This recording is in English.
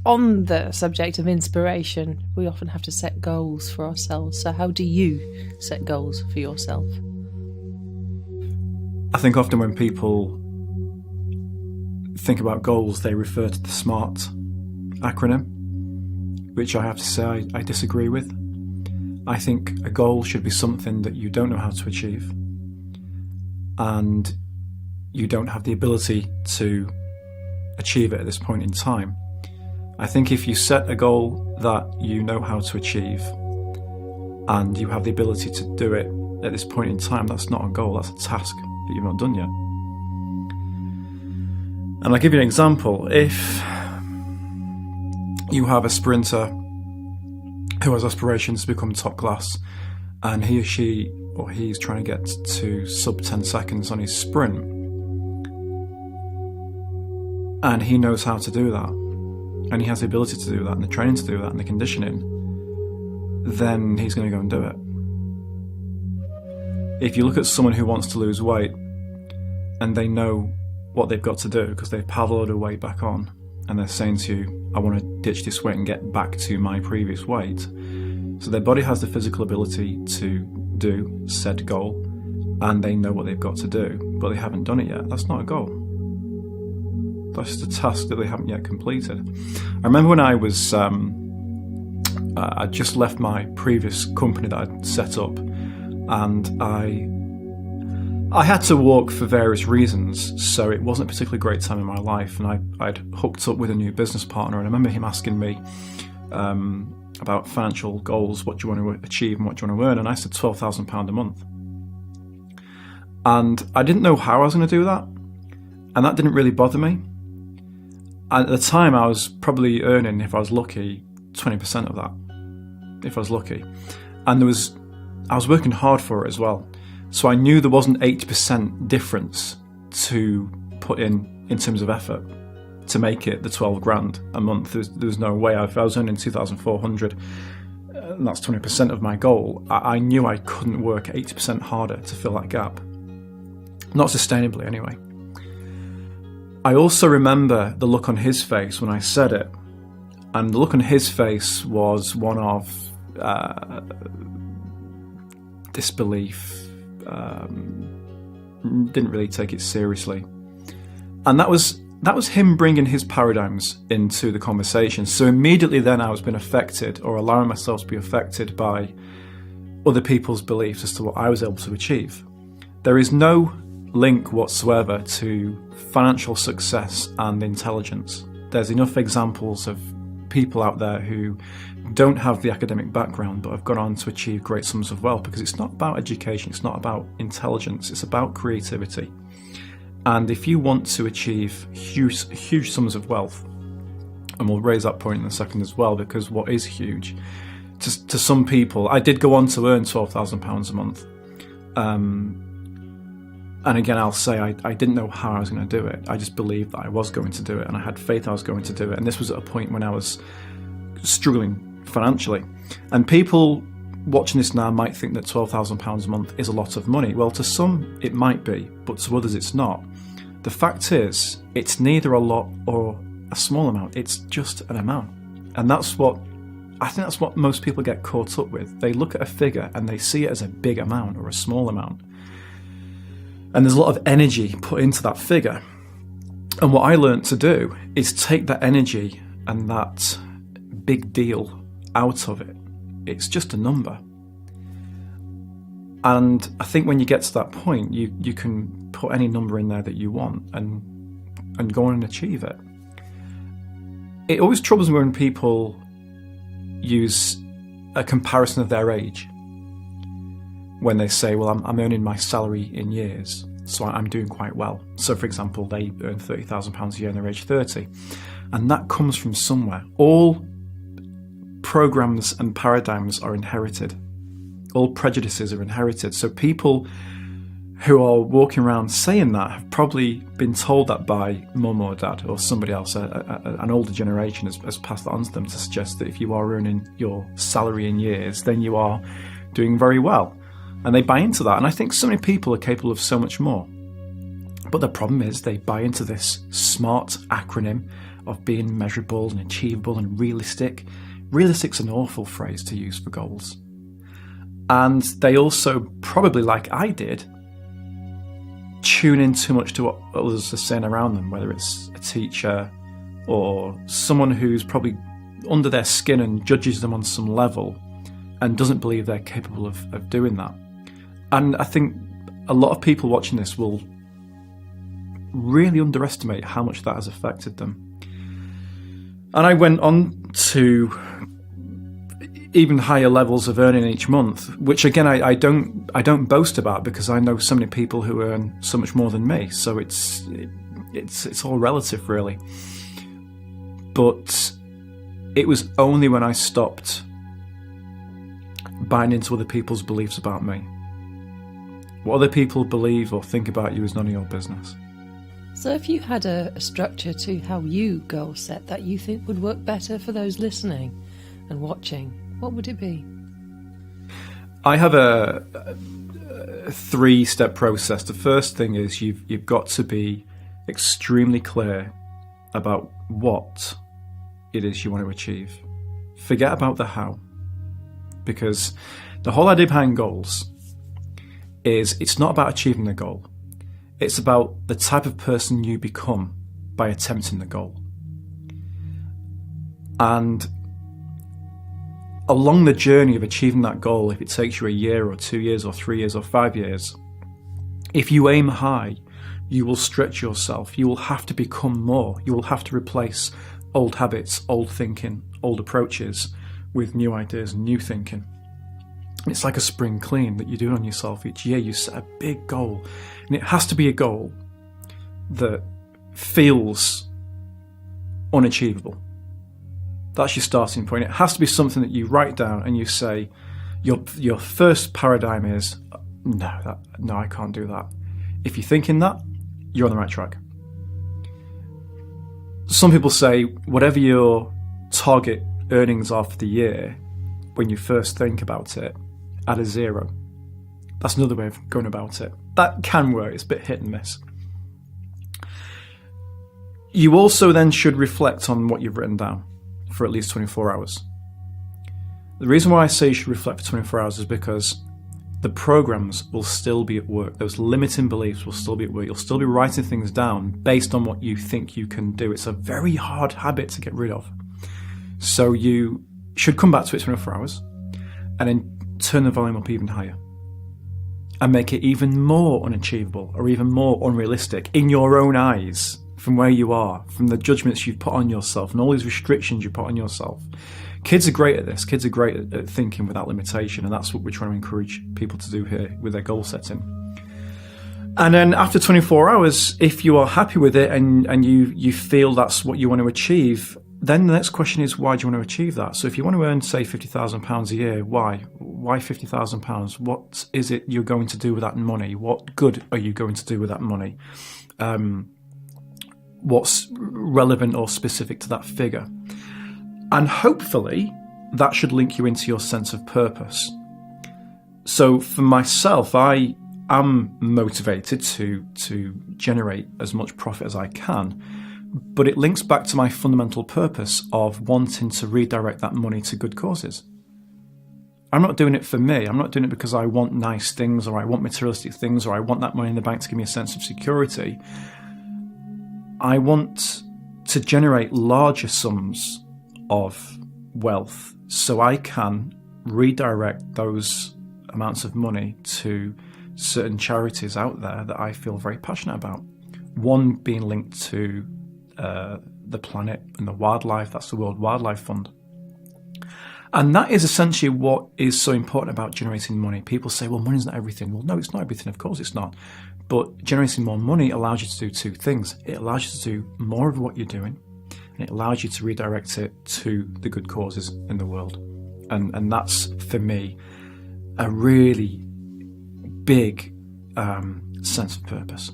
On the subject of inspiration, we often have to set goals for ourselves. So how do you set goals for yourself? I think often when people think about goals, they refer to the SMART acronym, which I have to say I disagree with. I think a goal should be something that you don't know how to achieve and you don't have the ability to achieve it at this point in time. I think if you set a goal that you know how to achieve and you have the ability to do it at this point in time, that's not a goal, that's a task that you've not done yet. And I'll give you an example. If you have a sprinter who has aspirations to become top class and he or she or he's trying to get to sub 10 seconds on his sprint, and he knows how to do that, and he has the ability to do that, and the training to do that, and the conditioning, then he's going to go and do it. If you look at someone who wants to lose weight and they know what they've got to do because they've piled a load of weight back on and they're saying to you, I want to ditch this weight and get back to my previous weight. So their body has the physical ability to do said goal and they know what they've got to do, but they haven't done it yet. That's not a goal. That's just a task that they haven't yet completed. I remember when I was, I just left my previous company that I'd set up, and I had to walk for various reasons, so it wasn't a particularly great time in my life, and I'd hooked up with a new business partner, and I remember him asking me about financial goals, what do you want to achieve and what do you want to earn, and I said £12,000 a month. And I didn't know how I was going to do that, and that didn't really bother me. And at the time, I was probably earning, if I was lucky, 20% of that, if I was lucky. And I was working hard for it as well. So I knew there wasn't 80% difference to put in terms of effort to make it the 12 grand a month. There was no way. If I was earning 2,400, and that's 20% of my goal, I knew I couldn't work 80% harder to fill that gap. Not sustainably, anyway. I also remember the look on his face when I said it, and the look on his face was one of disbelief, didn't really take it seriously, and that was him bringing his paradigms into the conversation. So immediately then I was being affected, or allowing myself to be affected by other people's beliefs as to what I was able to achieve. There is no link whatsoever to financial success and intelligence. There's enough examples of people out there who don't have the academic background but have gone on to achieve great sums of wealth, because it's not about education, it's not about intelligence, it's about creativity. And if you want to achieve huge sums of wealth, and we'll raise that point in a second as well, because what is huge to some people, I did go on to earn £12,000 a month, and again, I'll say I didn't know how I was going to do it. I just believed that I was going to do it, and I had faith I was going to do it. And this was at a point when I was struggling financially. And people watching this now might think that £12,000 a month is a lot of money. Well, to some it might be, but to others it's not. The fact is, it's neither a lot or a small amount. It's just an amount. And I think that's what most people get caught up with. They look at a figure and they see it as a big amount or a small amount. And there's a lot of energy put into that figure. And what I learned to do is take that energy and that big deal out of it. It's just a number. And I think when you get to that point, you can put any number in there that you want and go on and achieve it. It always troubles me when people use a comparison of their age. When they say, well, I'm earning my salary in years, so I'm doing quite well. So, for example, they earn £30,000 a year and they're age 30. And that comes from somewhere. All programs and paradigms are inherited. All prejudices are inherited. So people who are walking around saying that have probably been told that by mum or dad or somebody else. An older generation has passed that on to them to suggest that if you are earning your salary in years, then you are doing very well. And they buy into that. And I think so many people are capable of so much more. But the problem is they buy into this SMART acronym of being measurable and achievable and realistic. Realistic's an awful phrase to use for goals. And they also, probably like I did, tune in too much to what others are saying around them, whether it's a teacher or someone who's probably under their skin and judges them on some level and doesn't believe they're capable of doing that. And I think a lot of people watching this will really underestimate how much that has affected them. And I went on to even higher levels of earning each month, which again I don't boast about, because I know so many people who earn so much more than me. So it's all relative, really. But it was only when I stopped buying into other people's beliefs about me. What other people believe or think about you is none of your business. So if you had a structure to how you goal set that you think would work better for those listening and watching, what would it be? I have a 3-step process. The first thing is you've got to be extremely clear about what it is you want to achieve. Forget about the how, because the whole idea behind goals is it's not about achieving the goal. It's about the type of person you become by attempting the goal. And along the journey of achieving that goal, if it takes you a year or 2 years or 3 years or 5 years, if you aim high, you will stretch yourself. You will have to become more. You will have to replace old habits, old thinking, old approaches with new ideas and new thinking. It's like a spring clean that you do on yourself each year. You set a big goal, and it has to be a goal that feels unachievable. That's your starting point. It has to be something that you write down and you say, your first paradigm is, no, I can't do that. If you're thinking that, you're on the right track. Some people say whatever your target earnings are for the year, when you first think about it, add a 0. That's another way of going about it. That can work. It's a bit hit and miss. You also then should reflect on what you've written down for at least 24 hours. The reason why I say you should reflect for 24 hours is because the programs will still be at work. Those limiting beliefs will still be at work. You'll still be writing things down based on what you think you can do. It's a very hard habit to get rid of. So you should come back to it 24 hours and then turn the volume up even higher and make it even more unachievable or even more unrealistic in your own eyes, from where you are, from the judgments you've put on yourself and all these restrictions you put on yourself. Kids are great at this. Kids are great at thinking without limitation, and that's what we're trying to encourage people to do here with their goal setting. And then after 24 hours, if you are happy with it and you feel that's what you want to achieve, then the next question is, why do you want to achieve that? So if you want to earn, say, £50,000 a year, why? Why £50,000? What is it you're going to do with that money? What good are you going to do with that money? What's relevant or specific to that figure? And hopefully that should link you into your sense of purpose. So for myself, I am motivated to generate as much profit as I can, but it links back to my fundamental purpose of wanting to redirect that money to good causes. I'm not doing it for me. I'm not doing it because I want nice things or I want materialistic things or I want that money in the bank to give me a sense of security. I want to generate larger sums of wealth so I can redirect those amounts of money to certain charities out there that I feel very passionate about. One being linked to the planet and the wildlife. That's the World Wildlife Fund. And that is essentially what is so important about generating money. People say, well, money's not everything. Well, no, it's not everything. Of course it's not. But generating more money allows you to do two things. It allows you to do more of what you're doing, and it allows you to redirect it to the good causes in the world. And that's, for me, a really big sense of purpose.